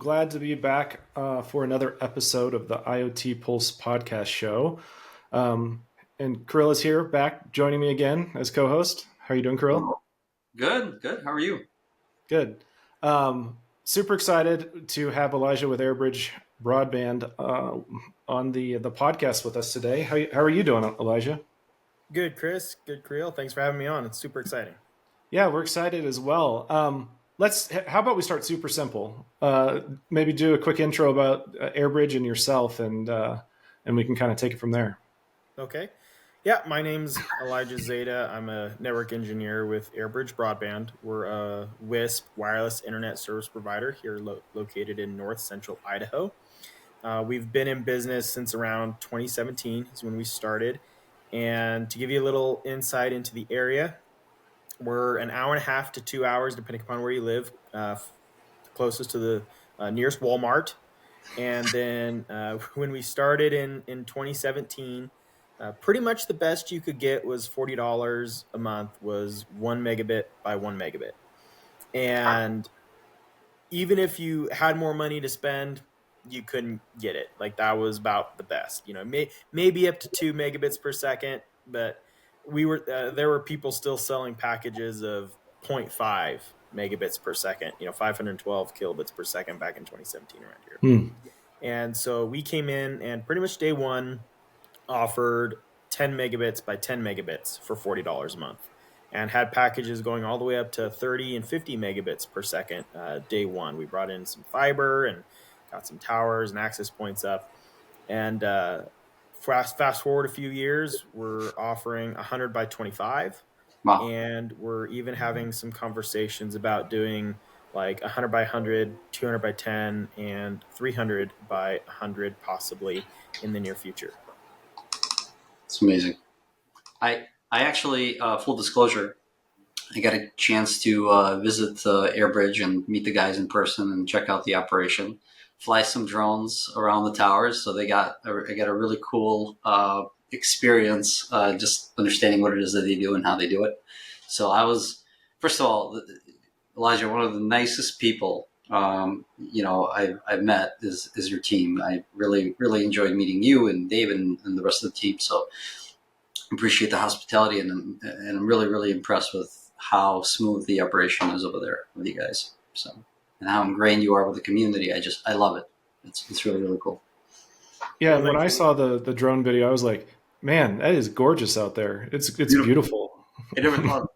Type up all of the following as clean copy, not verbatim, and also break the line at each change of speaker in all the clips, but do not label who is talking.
glad to be back for another episode of the IoT Pulse podcast show. And Kirill is here, back joining me again as co-host. How are you doing, Kirill?
Good. How are you?
Good. Super excited to have Elijah with AirBridge Broadband on the podcast with us today. How are you doing, Elijah?
Good, Chris. Good, Kirill. Thanks for having me on. It's super exciting.
Yeah, we're excited as well. How about we start super simple? Maybe do a quick intro about AirBridge and yourself, and we can kind of take it from there.
Okay. Yeah, my name's Elijah Zeta. I'm a network engineer with AirBridge Broadband. We're a WISP wireless internet service provider here located in north central Idaho. We've been in business since around 2017 is when we started. And to give you a little insight into the area, we're an hour and a half to 2 hours, depending upon where you live, closest to the nearest Walmart. And then when we started in 2017, pretty much the best you could get was $40 a month, was 1 megabit by 1 megabit. And even if you had more money to spend, you couldn't get it. Like, that was about the best. You know, maybe up to 2 megabits per second, but there were people still selling packages of 0.5 megabits per second, 512 kilobits per second back in 2017 around here. And so we came in and pretty much day one offered 10 megabits by 10 megabits for $40 a month, and had packages going all the way up to 30 and 50 megabits per second day one. We brought in some fiber and got some towers and access points up. And fast forward a few years, we're offering 100 by 25.
Wow.
And we're even having some conversations about doing like 100 by 100, 200 by 10, and 300 by 100 possibly in the near future.
It's amazing. I actually, full disclosure, I got a chance to visit AirBridge and meet the guys in person and check out the operation, fly some drones around the towers. So I got a really cool experience just understanding what it is that they do and how they do it. So I was, first of all, Elijah, one of the nicest people I've met is your team. I really enjoyed meeting you and Dave and the rest of the team. So I appreciate the hospitality, and I'm really impressed with how smooth the operation is over there with you guys. So, and how ingrained you are with the community. I love it. It's really cool.
Yeah, when I saw the drone video, I was like, man, that is gorgeous out there. It's beautiful.
I never thought,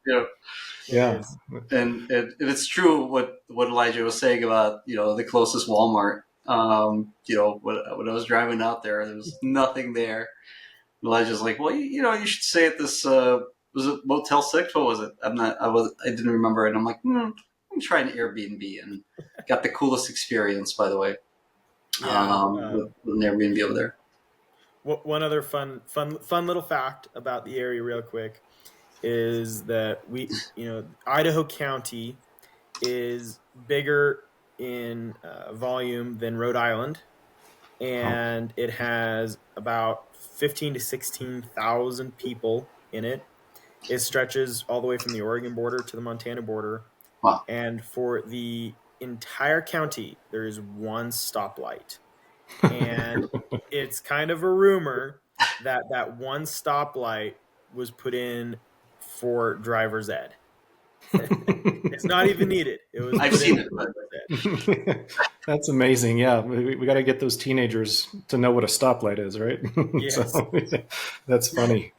Yeah,
and it's true what Elijah was saying about the closest Walmart. When I was driving out there was nothing there. Elijah's like, well, you should stay at this. Was it Motel 6? What was it? I didn't remember it. I'm like, I'm trying an Airbnb, and got the coolest experience, by the way. With an Airbnb over there.
One other fun little fact about the area, real quick, is that Idaho County is bigger in volume than Rhode Island, and it has about 15 to 16,000 people in it. It stretches all the way from the Oregon border to the Montana border.
Wow.
And for the entire county, there is one stoplight. And it's kind of a rumor that one stoplight was put in for driver's ed. It's not even needed.
I've seen it.
That's amazing. Yeah, we got to get those teenagers to know what a stoplight is, right?
Yes.
So, that's funny.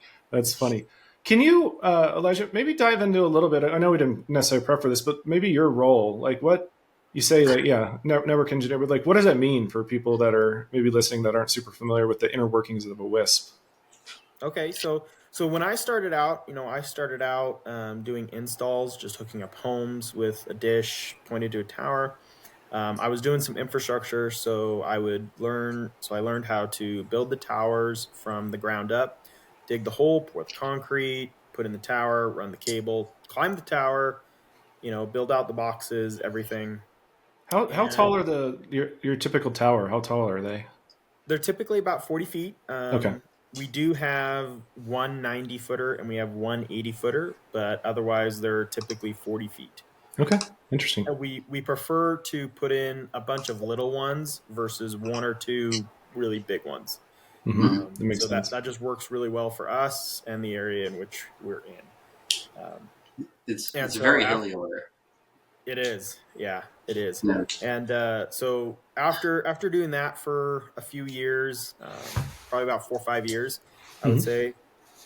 Can you, Elijah, maybe dive into a little bit? I know we didn't necessarily prep for this, but maybe your role, like what you say, that network engineer, but like what does that mean for people that are maybe listening that aren't super familiar with the inner workings of a WISP?
Okay, so when I started out, doing installs, just hooking up homes with a dish pointed to a tower. I was doing some infrastructure, so I learned how to build the towers from the ground up, dig the hole, pour the concrete, put in the tower, run the cable, climb the tower, build out the boxes, everything.
How tall are your typical tower? How tall are they?
They're typically about 40 feet.
Okay.
We do have one 90-footer and we have one 80-footer, but otherwise they're typically 40 feet.
Okay, interesting.
And we prefer to put in a bunch of little ones versus one or two really big ones.
Mhm.
That makes
So that
sense.
that just works really well for us and the area in which we're in. Um, and
It's
so
very
after
hilly over there.
it is, yeah, it is.
Yeah.
And so after doing that for a few years, probably about 4 or 5 years, I would
Hmm.
say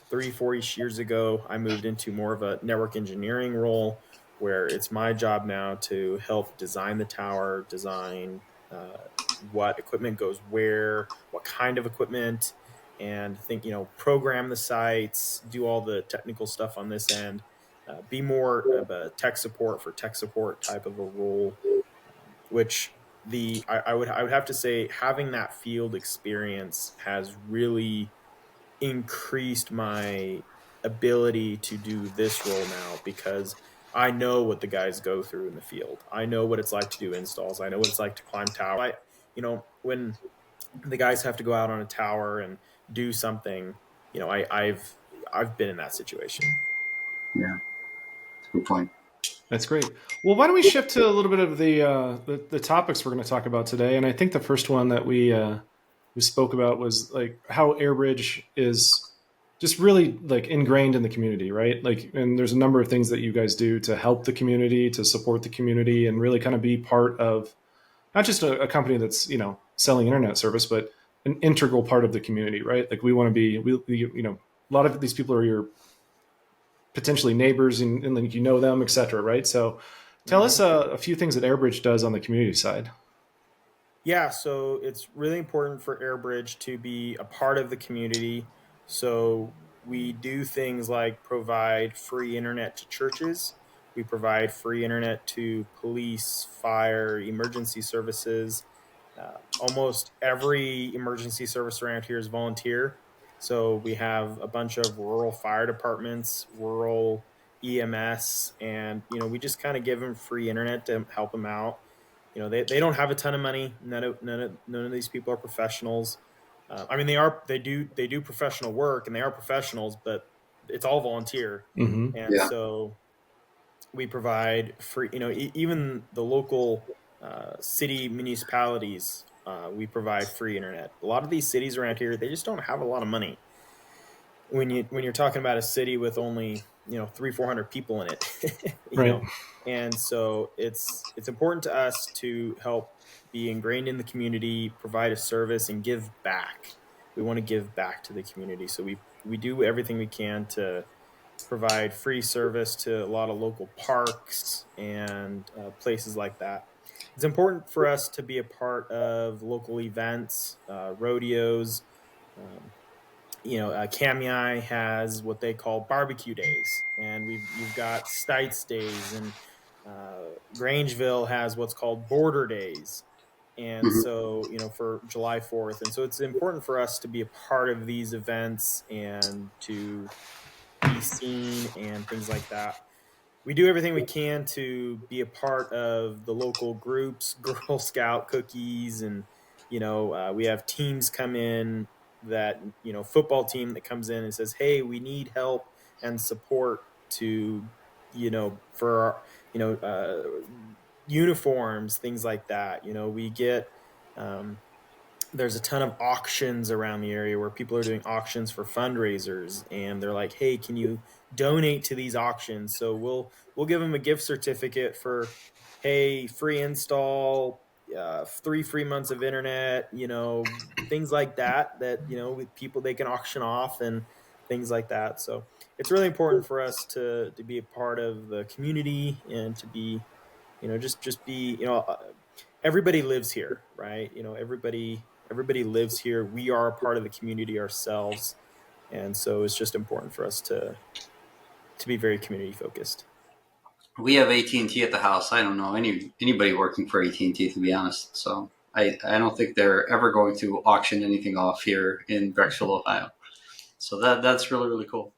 3, 4 years ago, I moved into more of a network engineering role where it's my job now to help design the tower, design what equipment goes where, what kind of equipment, and program the sites, do all the technical stuff on this end, be more of a tech support for tech support type of a role, which I would have to say having that field experience has really increased my ability to do this role now because I know what the guys go through in the field. I know what it's like to do installs. I know what it's like to climb tower. When the guys have to go out on a tower and do something, I've been in that situation.
Yeah. Good point.
That's great. Well, why don't we shift to a little bit of the topics we're going to talk about today? And I think the first one that we spoke about was like how AirBridge is just really like ingrained in the community, right? Like, and there's a number of things that you guys do to help the community, to support the community, and really kind of be part of not just a company that's selling internet service, but an integral part of the community, right? Like we want to be, a lot of these people are your potentially neighbors and like them, et cetera, right? So tell us
Hmm.
a few things that AirBridge does on the community side.
Yeah, so it's really important for AirBridge to be a part of the community. So we do things like provide free internet to churches. We provide free internet to police, fire, emergency services. Almost every emergency service around here is volunteer. So we have a bunch of rural fire departments, rural EMS, and we just kind of give them free internet to help them out. They don't have a ton of money. None of these people are professionals. I mean, they do professional work and they are professionals, but it's all volunteer.
Mm-hmm.
And
Yeah.
so we provide free. Even the local city municipalities, we provide free internet. A lot of these cities around here, they just don't have a lot of money. When you're talking about a city with only 300-400 people in it,
Right.
and so it's important to us to help be ingrained in the community, provide a service, and give back. We want to give back to the community, so we do everything we can to provide free service to a lot of local parks and places like that. It's important for us to be a part of local events, rodeos. Um, Kamiah has what they call barbecue days, and you've got Stites days, and Grangeville has what's called border days, and
Hmm.
so for July 4th, and so it's important for us to be a part of these events and to be seen and things like that. We do everything we can to be a part of the local groups, Girl Scout cookies, and we have teams come in that football team that comes in and says, "Hey, we need help and support to for our uniforms, things like that." We get um, there's a ton of auctions around the area where people are doing auctions for fundraisers, and they're like, "Hey, can you donate to these auctions?" So we'll give them a gift certificate for, "Hey, free install, 3 free months of internet," things like that with people they can auction off and things like that. So it's really important for us to be a part of the community and to be just be everybody lives here, right? Everybody lives here. We are a part of the community ourselves, and so it's just important for us to be very community focused.
We have AT&T at the house. I don't know anybody working for AT&T, to be honest. So I don't think they're ever going to auction anything off here in Brecksville, Ohio. So that's really really cool.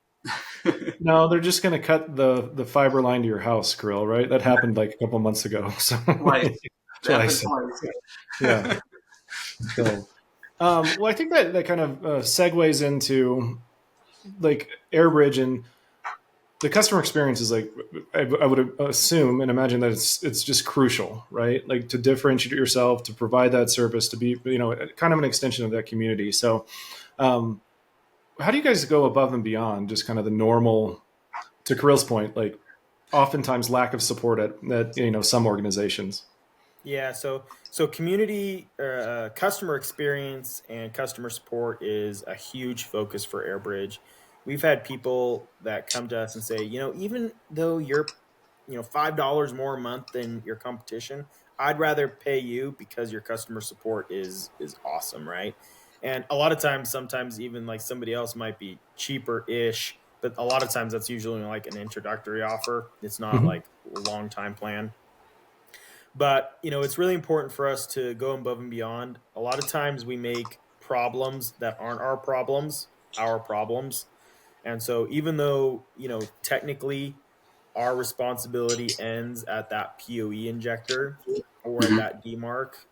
No, they're just going to cut the fiber line to your house, Grill, right? That happened like a couple months ago. So
Twice. That happened
twice.
twice.
Yeah. So, well, I think that kind of segues into like AirBridge, and the customer experience is like, I would assume and imagine that it's just crucial, right? Like to differentiate yourself, to provide that service, to be, kind of an extension of that community. So, um, how do you guys go above and beyond just kind of the normal, to Kirill's point, like oftentimes lack of support at some organizations?
Yeah, so community customer experience and customer support is a huge focus for AirBridge. We've had people that come to us and say, even though you're, $5 more a month than your competition, I'd rather pay you because your customer support is awesome, right? And a lot of times, sometimes even like somebody else might be cheaper ish, but a lot of times that's usually like an introductory offer. It's not
Mm-hmm.
like a long time plan. But it's really important for us to go above and beyond. A lot of times we make problems that aren't our problems. And so even though, technically our responsibility ends at that PoE injector or at
Hmm.
that DMARC,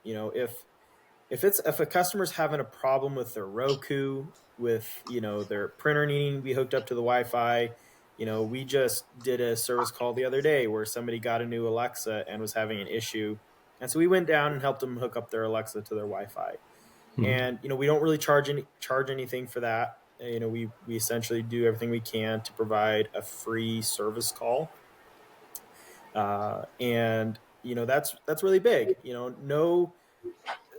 if a customer's having a problem with their Roku, with their printer needing to be hooked up to the Wi-Fi, we just did a service call the other day where somebody got a new Alexa and was having an issue, and so we went down and helped them hook up their Alexa to their Wi-Fi.
Mm-hmm.
And we don't really charge anything for that. We essentially do everything we can to provide a free service call, and that's really big. No,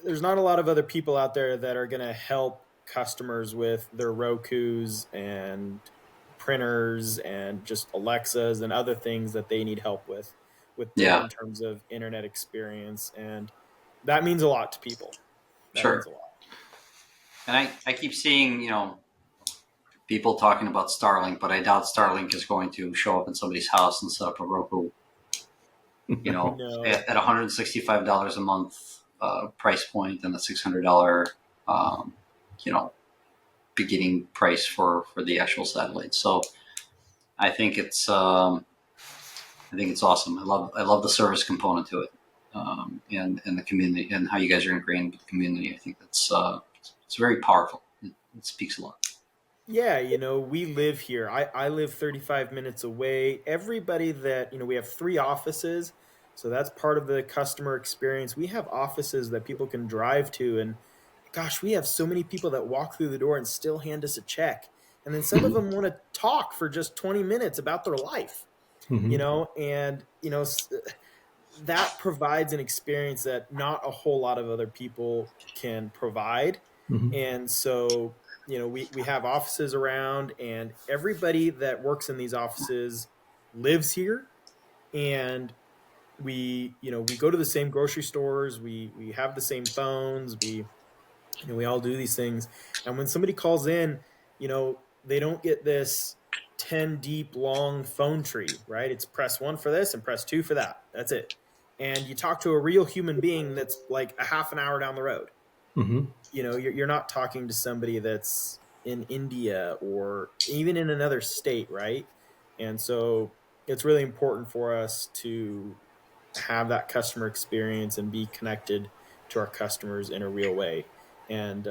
there's not a lot of other people out there that are going to help customers with their Rokus and printers and just Alexas and other things that they need help with
Yeah,
in terms of internet experience. And that means a lot to people. That means
sure.
a lot.
And I keep seeing, people talking about Starlink, but I doubt Starlink is going to show up in somebody's house and set up a Roku,
No.
at $165 a month price point and a $600, um, you know, beginning price for the actual satellite. So I think it's awesome. I love the service component to it, and the community and how you guys are ingrained with the community. I think that's it's very powerful. It speaks a lot.
Yeah, we live here. I live 35 minutes away. Everybody that, we have 3 offices. So that's part of the customer experience. We have offices that people can drive to. And gosh, we have so many people that walk through the door and still hand us a check. And then some of
Mm-hmm.
them want to talk for just 20 minutes about their life,
Mm-hmm.
and, that provides an experience that not a whole lot of other people can provide.
Mm-hmm.
And so, we have offices around, and everybody that works in these offices lives here. And we go to the same grocery stores, we have the same phones, we all do these things. And when somebody calls in, they don't get this 10 deep long phone tree, right? It's press 1 for this and press 2 for that. That's it. And you talk to a real human being that's like a half an hour down the road.
Mm-hmm.
You're not talking to somebody that's in India or even in another state, right? And so it's really important for us to have that customer experience and be connected to our customers in a real way. And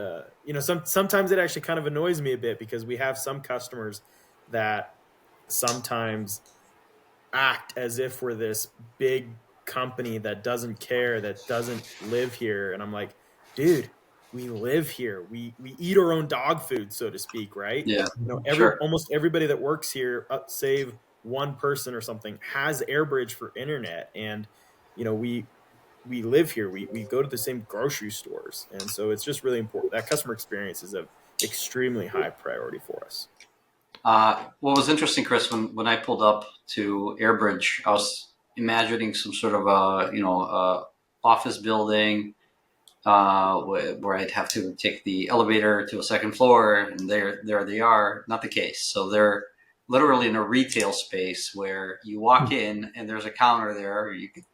sometimes it actually kind of annoys me a bit because we have some customers that sometimes act as if we're this big company that doesn't care, that doesn't live here. And I'm like, dude, we live here. We eat our own dog food, so to speak, right?
Yeah,
Every
sure.
almost everybody that works here, save one person or something, has AirBridge for internet. And we live here. We go to the same grocery stores. And so it's just really important. That customer experience is a extremely high priority for us.
What was interesting, Chris, when I pulled up to Airbridge, I was imagining some sort of office building where I'd have to take the elevator to a second floor, and there they are. Not the case. So they're literally in a retail space where you walk in and there's a counter there. You could,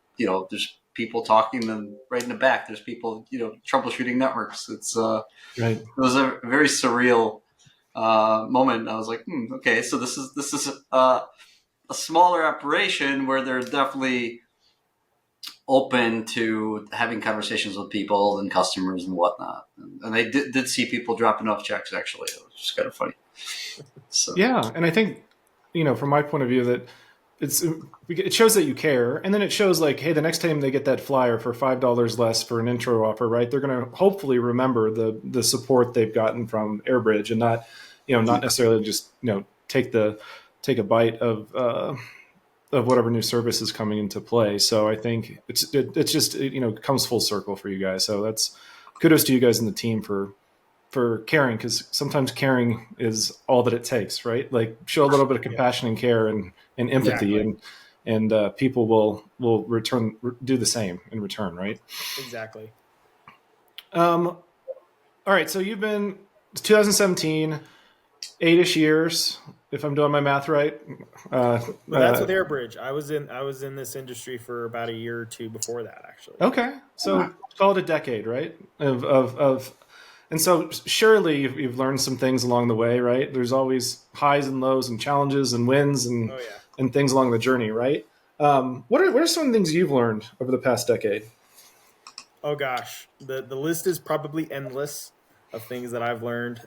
there's people talking, and right in the back there's people, troubleshooting networks.
Right.
It was a very surreal moment. I was like, okay, so this is a smaller operation where they're definitely open to having conversations with people and customers and whatnot. And I did see people dropping off checks, actually. It was just kind of funny. So
Yeah, and I think from my point of view, that it shows that you care, and then it shows like, hey, the next time they get that flyer for $5 less for an intro offer, right? They're going to hopefully remember the support they've gotten from AirBridge, and not necessarily just take a bite of whatever new service is coming into play. So I think it's just it comes full circle for you guys. So that's kudos to you guys and the team for caring, because sometimes caring is all that it takes, right? Like show a little bit of compassion and care and empathy,
Exactly.
and people will do the same in return, right?
Exactly.
All right, so you've been 2017, 8ish years, if I'm doing my math right. Uh,
But that's
uh,
with AirBridge. I was in this industry for about a year or two before that, actually.
okay, so call it a decade, right? Of And so surely you've learned some things along the way, right? There's always highs and lows and challenges and wins
Oh yeah.
and things along the journey, right? What are some things you've learned over the past decade?
Oh gosh, the list is probably endless of things that I've learned.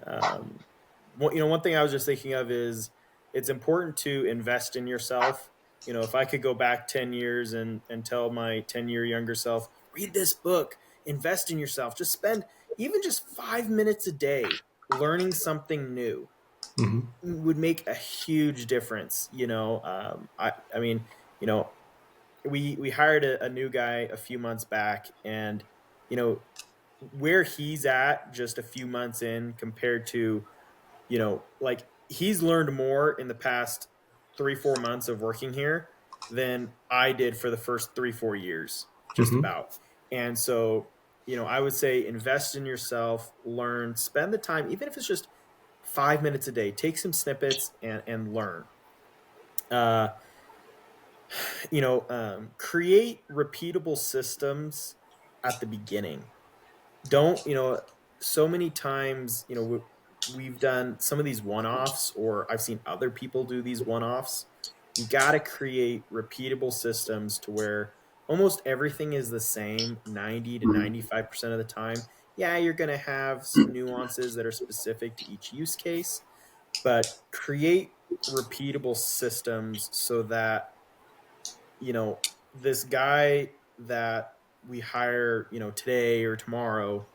One thing I was just thinking of is it's important to invest in yourself. If I could go back 10 years and tell my 10-year younger self, read this book, invest in yourself, just spend even just 5 minutes a day learning something new
Mm-hmm.
would make a huge difference. I mean, you know, we hired a new guy a few months back, and you know where he's at just a few months in compared to like he's learned more in the past 3-4 months of working here than I did for the first 3-4 years, just
Mm-hmm.
about. And so I would say invest in yourself, learn, spend the time, even if it's just 5 minutes a day, take some snippets and learn. uh Create repeatable systems at the beginning. Don't so many times we've done some of these one-offs, or I've seen other people do these one-offs. You got to create repeatable systems to where almost everything is the same 90 to 95% of the time. Yeah, you're going to have some nuances that are specific to each use case, but create repeatable systems so that this guy that we hire today or tomorrow,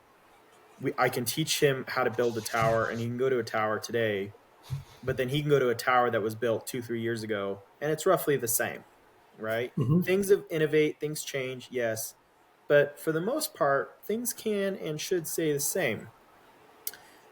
I can teach him how to build a tower, and he can go to a tower today, but then he can go to a tower that was built 2-3 years ago and it's roughly the same, right?
Mm-hmm.
Things innovate, things change, yes, but for the most part things can and should stay the same.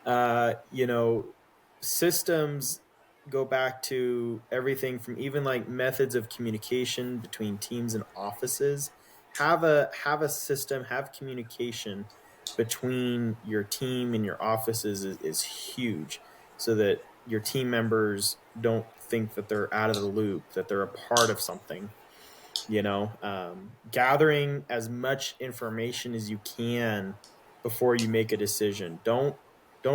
uh, you know, Systems go back to everything from even like methods of communication between teams and offices. Have a system, have communication between your team and your offices is huge, so that your team members don't think that they're out of the loop, that they're a part of something. Gathering as much information as you can before you make a decision. Don't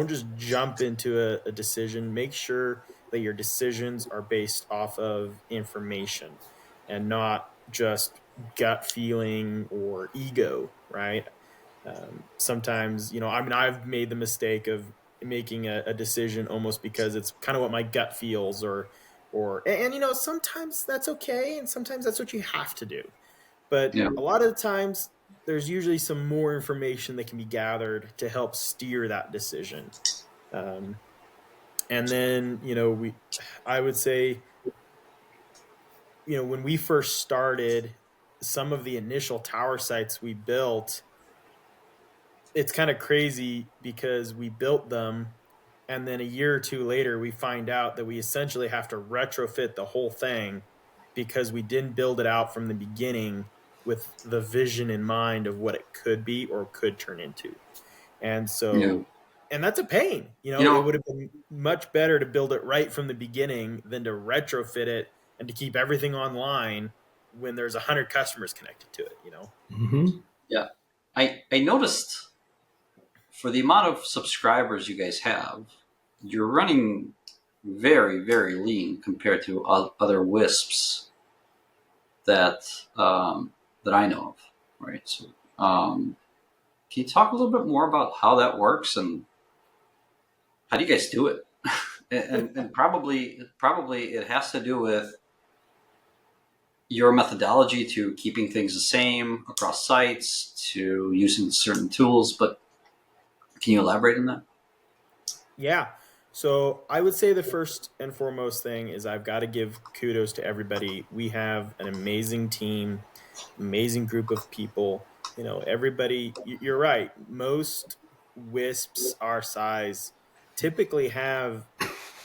just jump into a decision. Make sure that your decisions are based off of information and not just gut feeling or ego, right? Sometimes, I've made the mistake of making a decision almost because it's kind of what my gut feels, or sometimes that's okay, and sometimes that's what you have to do. But
Yeah.
a lot of the times, there's usually some more information that can be gathered to help steer that decision. Um, and then, I would say, when we first started, some of the initial tower sites we built, it's kind of crazy because we built them, and then a year or two later we find out that we essentially have to retrofit the whole thing because we didn't build it out from the beginning with the vision in mind of what it could be or could turn into. And
Yeah.
so, and that's a pain.
You
It
know,
would have been much better to build it right from the beginning than to retrofit it and to keep everything online when there's 100 customers connected to it.
Mm-hmm.
yeah. I noticed for the amount of subscribers you guys have, you're running very, very lean compared to other WISPs that that I know of, right? So, can you talk a little bit more about how that works and how do you guys do it? and probably it has to do with your methodology to keeping things the same across sites, to using certain tools. But can you elaborate on that?
Yeah. So I would say the first and foremost thing is I've got to give kudos to everybody. We have an amazing team, amazing group of people. Everybody, you're right. Most WISPs our size typically have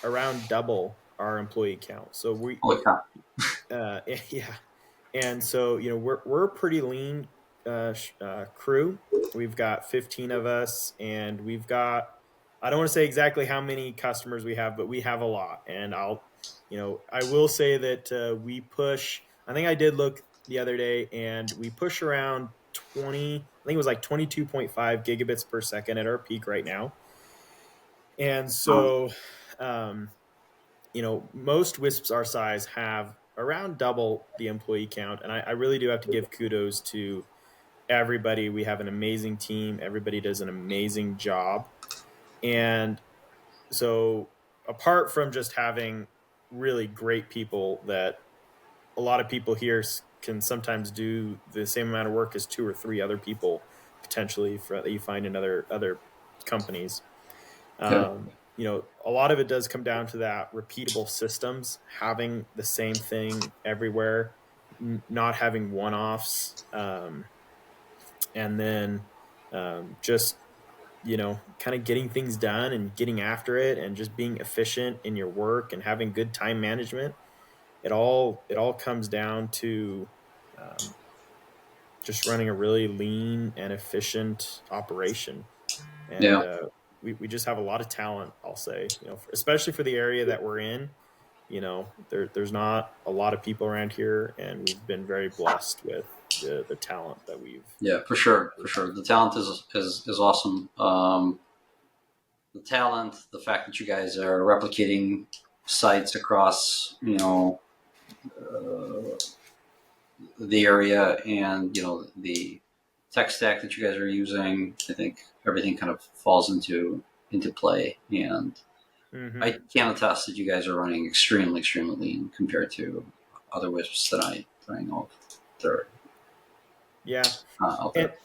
around double our employee count. So
Holy cow!
yeah. And so, we're a pretty lean crew. We've got 15 of us, and we've got, I don't want to say exactly how many customers we have, but we have a lot. And I will say that we push, I think I did look the other day, and we push around 20, I think it was like 22.5 gigabits per second at our peak right now. And
Um,
so, um, most WISPs our size have around double the employee count. And I really do have to give kudos to everybody. We have an amazing team. Everybody does an amazing job. And so, apart from just having really great people that a lot of people here can sometimes do the same amount of work as two or three other people potentially that you find in other companies.
yeah,
A lot of it does come down to that repeatable systems, having the same thing everywhere, not having one offs, and then just, kind of getting things done and getting after it and just being efficient in your work and having good time management. It all comes down to um, just running a really lean and efficient operation. And
yeah,
we just have a lot of talent, I'll say, especially for the area that we're in. There's not a lot of people around here, and we've been very blessed with the talent that we've
yeah, for sure, for sure. The talent is awesome. The talent, the fact that you guys are replicating sites across, the area, and the tech stack that you guys are using. I think everything kind of falls into play, and
hmm
I can attest that you guys are running extremely, extremely lean compared to other WISPs that I know of that are
yeah.
out
and
there.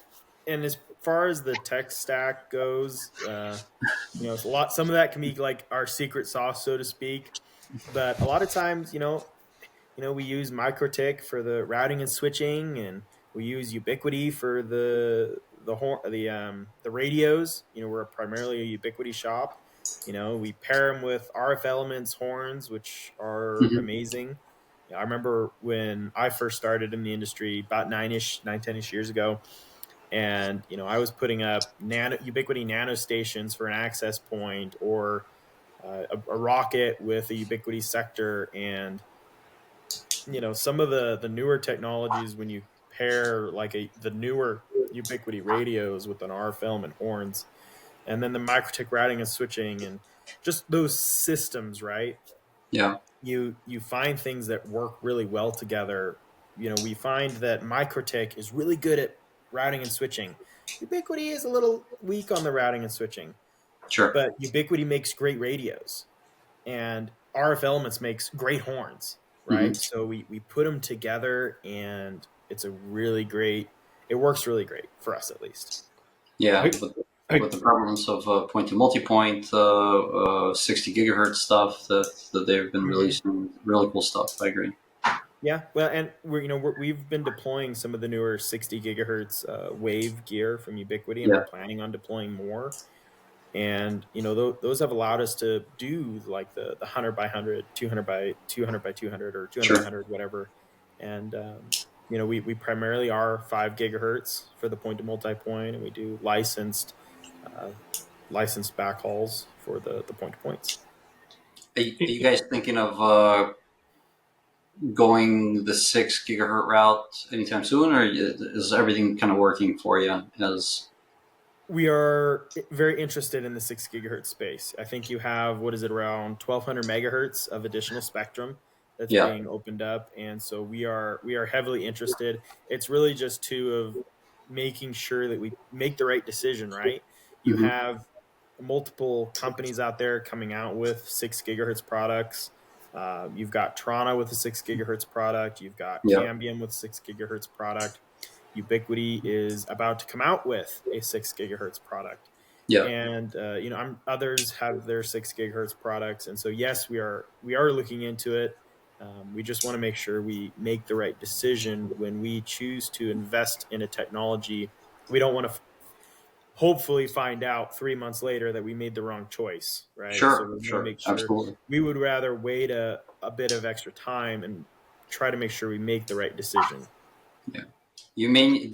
and as far as the tech stack goes, it's a lot. Some of that can be like our secret sauce, so to speak. But a lot of times, we use MikroTik for the routing and switching, and we use Ubiquity for the radios. We're primarily a Ubiquity shop. We pair them with RF Elements horns, which are
Mm-hmm.
amazing. I remember when I first started in the industry about 10-ish years ago, and I was putting up Ubiquity nano stations for an access point, or a rocket with a Ubiquity sector. And some of the newer technologies, when you pair like the newer Ubiquity radios with an RF element horns, and then the MikroTik routing and switching, and just those systems, right?
Yeah,
You find things that work really well together. We find that MikroTik is really good at routing and switching. Ubiquity is a little weak on the routing and switching,
sure.
but Ubiquity makes great radios, and RF Elements makes great horns,
Mm-hmm.
right? So we put them together, and it's a really great. It works really great for us, at least.
Yeah,
I,
with
I,
the prevalence of point to multipoint, 60 gigahertz stuff that they've been
hmm
releasing, really cool stuff. I agree.
Yeah, well, and we've been deploying some of the newer 60 gigahertz wave gear from Ubiquity, and we're
Yeah.
planning on deploying more. And those have allowed us to do like the 100 by 100, 200 by 200 by 200, or 200 by
Sure.
100, whatever. And we primarily are 5 gigahertz for the point to multi-point, and we do uh, licensed backhauls for the point to points.
Are you guys thinking of going the 6 gigahertz route anytime soon, or is everything kind of working for you? As
We are very interested in the 6 gigahertz space. I think you have, what is it, around 1,200 megahertz of additional spectrum that's
yeah.
being opened up, and so we are heavily interested. It's really just of making sure that we make the right decision. Right, you
Hmm.
have multiple companies out there coming out with 6 gigahertz products. You've got Toronto with a 6 gigahertz product. You've got
Yeah.
Cambium with 6 gigahertz product. Ubiquity is about to come out with a 6 gigahertz product,
Yeah.
and others have their 6 gigahertz products. And so, yes, we are looking into it. We just want to make sure we make the right decision when we choose to invest in a technology. We don't want to hopefully find out 3 months later that we made the wrong choice, right? So
Sure.
we want to
Sure.
make sure
Absolutely.
we would rather wait a bit of extra time and try to make sure we make the right decision.
Yeah. You may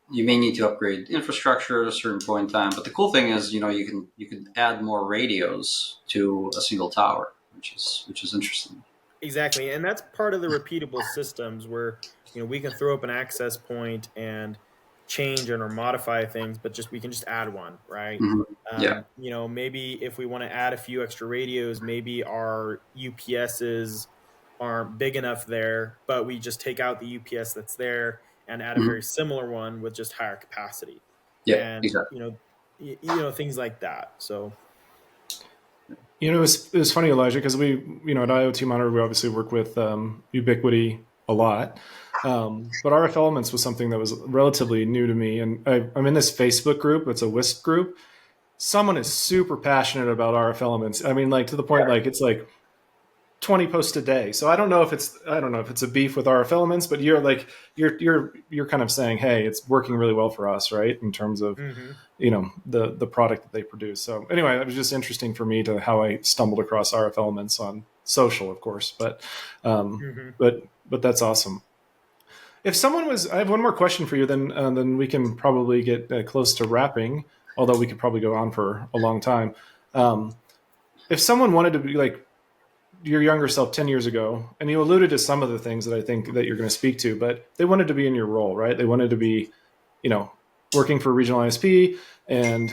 you may need to upgrade infrastructure at a certain point in time, but the cool thing is, you can add more radios to a single tower, which is interesting.
Exactly, and that's part of the repeatable systems where we can throw up an access point and change and or modify things, but just we can just add one, right?
Hmm. Yeah.
Maybe if we want to add a few extra radios, maybe our UPSs aren't big enough there, but we just take out the UPS that's there and add a
Hmm.
very similar one with just higher capacity,
Yeah.
and
Exactly.
things like that. So
It was funny, Elijah, because we, at IoT Monitor, we obviously work with Ubiquity a lot. But RF Elements was something that was relatively new to me. And I'm in this Facebook group. It's a WISP group. Someone is super passionate about RF Elements. I mean, like to the point, like it's like 20 posts a day. So I don't know if it's a beef with RF Elements, but you're kind of saying, hey, it's working really well for us, right? In terms of
mhm.
the product that they produce. So anyway, it was just interesting for me to how I stumbled across RF Elements on social, of course, but um,
Mhm.
but but that's awesome. If someone was, I have one more question for you, then we can probably get close to wrapping. Although we could probably go on for a long time. Um, if someone wanted to be like your younger self 10 years ago, and you alluded to some of the things that I think that you're going to speak to, but they wanted to be in your role, right? They wanted to be, you know, working for a regional ISP and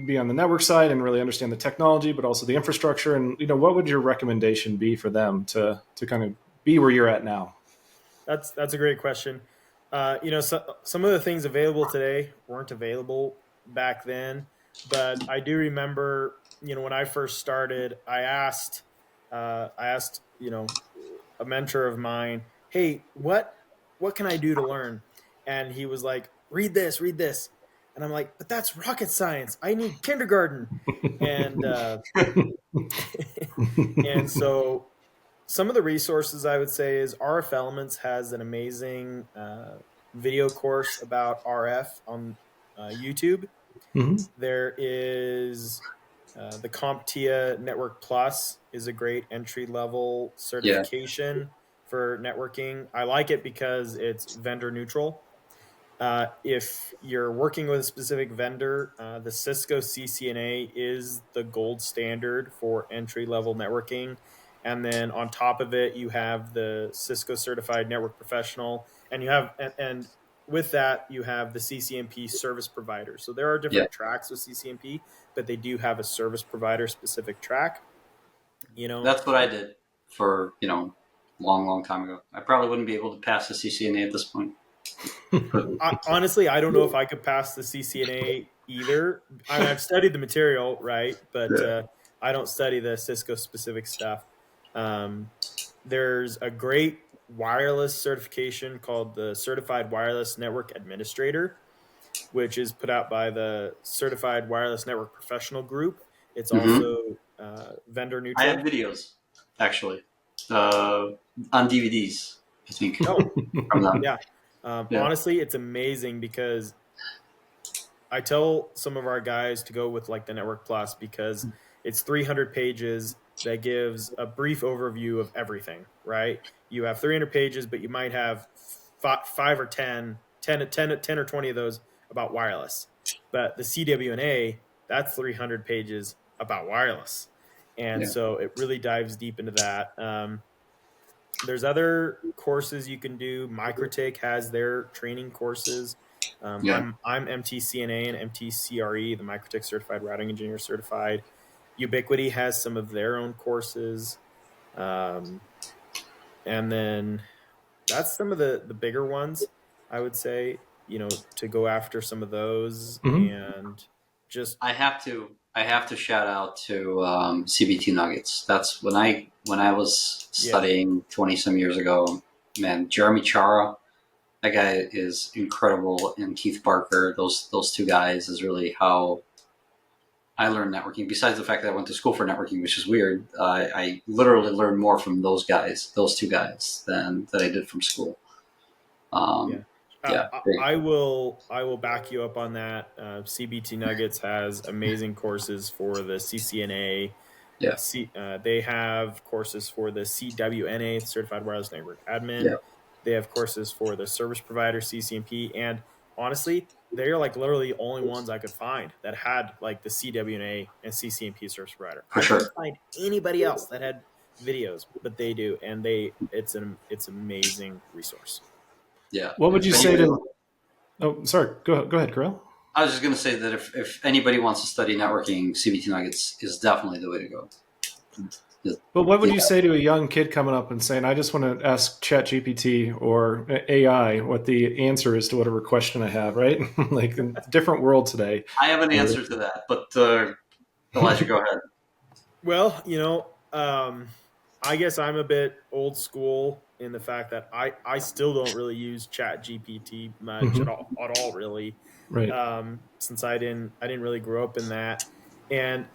be on the network side and really understand the technology, but also the infrastructure. And, what would your recommendation be for them to kind of be where you're at now?
That's a great question. Some of the things available today weren't available back then, but I do remember, when I first started, I asked, a mentor of mine, "Hey, what can I do to learn?" And he was like, read this," and I'm like, "But that's rocket science. I need kindergarten," and and so some of the resources I would say is RF Elements has an amazing video course about RF on YouTube.
Mhm.
There is the CompTIA Network Plus is a great entry level
Yeah.
certification for networking. I like it because it's vendor neutral. If you're working with a specific vendor, the Cisco CCNA is the gold standard for entry level networking. And then on top of it, you have the Cisco Certified Network Professional, and and with that, you have the CCNP service provider. So there are
Yeah.
different tracks with CCNP, but they do have a service provider specific track. You know,
That's what I did for long, long time ago. I probably wouldn't be able to pass the CCNA at this point. But
Honestly, I don't know if I could pass the CCNA either. I mean, I've studied the material, right? But
yeah.
I don't study the Cisco specific stuff. Um, there's a great wireless certification called the Certified Wireless Network Administrator, which is put out by the Certified Wireless Network Professional Group. It's
Hmm.
also vendor
I have
neutral.
videos actually on DVDs. I think
Oh,
from them.
yeah.
Yeah.
Honestly, it's amazing because I tell some of our guys to go with like the Network Plus because it's 300 pages that gives a brief overview of everything, right? You have 300 pages, but you might have five or 10 or 20 of those about wireless. But the CWNA, that's 300 pages about wireless. And
Yeah.
so it really dives deep into that. There's other courses you can do. Microtech has their training courses.
Yeah.
I'm MTCNA and MTCRE, the Microtech Certified Routing Engineer Certified. Ubiquity has some of their own courses, um, and then that's some of the bigger ones. I would say to go after some of those
Mhm.
and just
I have to. I have to shout out to CBT Nuggets. That's when I was studying 20 some years ago. Man, Jeremy Chara, that guy is incredible, and Keith Barker. Those two guys is really how I learned networking. Besides the fact that I went to school for networking, which is weird, I literally learned more from those two guys, than I did from school.
Yeah.
Um, yeah,
I will back you up on that. CBT Nuggets has amazing courses for the CCNA.
yeah,
They have courses for the CWNA, Certified Wireless Network
yeah,
Admin. They have courses for the service provider, CCNP, and honestly, they're like literally the only ones I could find that had like the CWNA and CCNP service provider.
for
I
sure.
couldn't find anybody else that had videos, but they do, and it's an amazing resource.
Yeah.
What would you
If
say
anybody,
to? Oh, sorry. Go ahead, Kirill.
I was just going to say that if anybody wants to study networking, CBT Nuggets is definitely the way to go.
But what would
Yeah,
you say to a young kid coming up and saying, "I just want to ask ChatGPT or AI what the answer is to whatever question I have"? Right? Like in a different world today.
I have an answer to that, but Elijah, go ahead.
Well, I guess I'm a bit old school in the fact that I still don't really use Chat GPT much
Mhm.
at all really,
Right.
since I didn't really grow up in that, and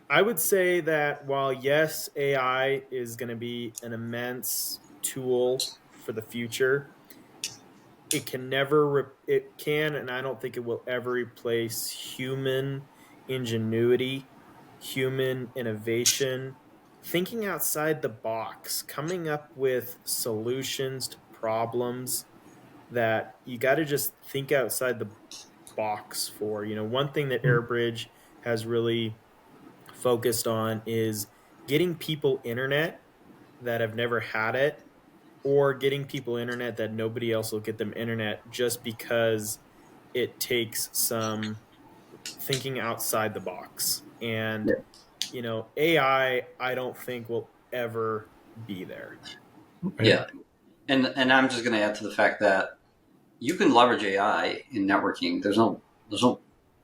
I would say that while yes, AI is going to be an immense tool for the future, it can it can, and I don't think it will ever replace human ingenuity, human innovation, thinking outside the box, coming up with solutions to problems that you got to just think outside the box for. One thing that AirBridge has really focused on is getting people internet that have never had it, or getting people internet that nobody else will get them internet, just because it takes some thinking outside the box. And
Yeah,
AI, I don't think will ever be there.
Right.
yeah, and I'm just going to add to the fact that you can leverage AI in networking. There's no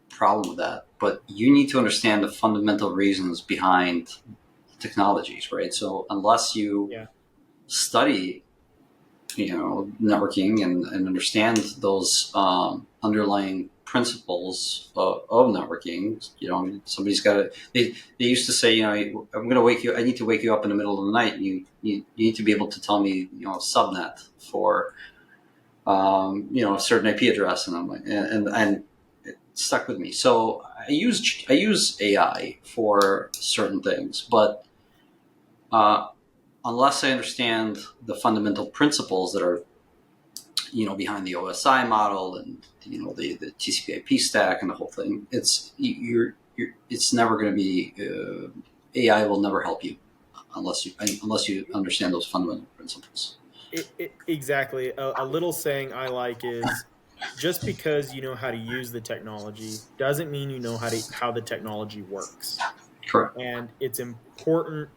problem with that, but you need to understand the fundamental reasons behind technologies, right? So unless you
Yeah.
study, networking and understand those underlying principles of networking, somebody's got to. They used to say, I'm going to wake you. I need to wake you up in the middle of the night. And you need to be able to tell me, subnet for, a certain IP address, and I'm like, and it stuck with me. So I use AI for certain things, but uh, unless I understand the fundamental principles that are behind the OSI model and the TCP/IP stack and the whole thing, it's never going to be AI will never help you unless you understand those fundamental principles.
Exactly. A little saying I like is, just because you know how to use the technology doesn't mean you know how the technology works.
Correct.
And it's important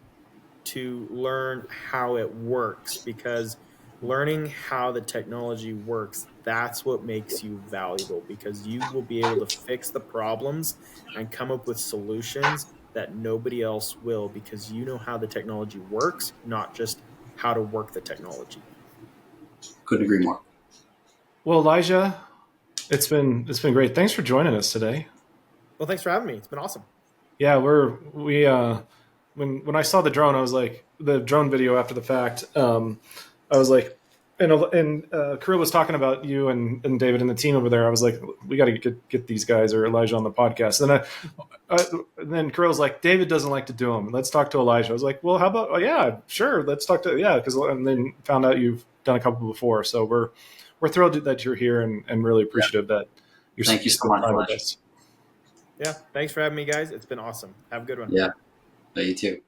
to learn how it works, because learning how the technology works, that's what makes you valuable, because you will be able to fix the problems and come up with solutions that nobody else will, because you know how the technology works, not just how to work the technology.
Couldn't agree more.
Well, Elijah, it's been great. Thanks for joining us today.
Well, thanks for having me. It's been awesome.
Yeah, we when I saw the drone, I was like the drone video after the fact. I was like, and Kirill was talking about you and David and the team over there. I was like, we got to get these guys or Elijah on the podcast. And then Kirill was like, David doesn't like to do them. Let's talk to Elijah. I was like, well, how about? Oh yeah, sure. Let's talk to because and then found out you've done a couple before. So we're thrilled that you're here and really
Yeah.
appreciative that you're
Thank you so
spending
much,
time with
Flash.
us.
Yeah. Thanks for having me, guys. It's been awesome. Have a good one.
Yeah. You too.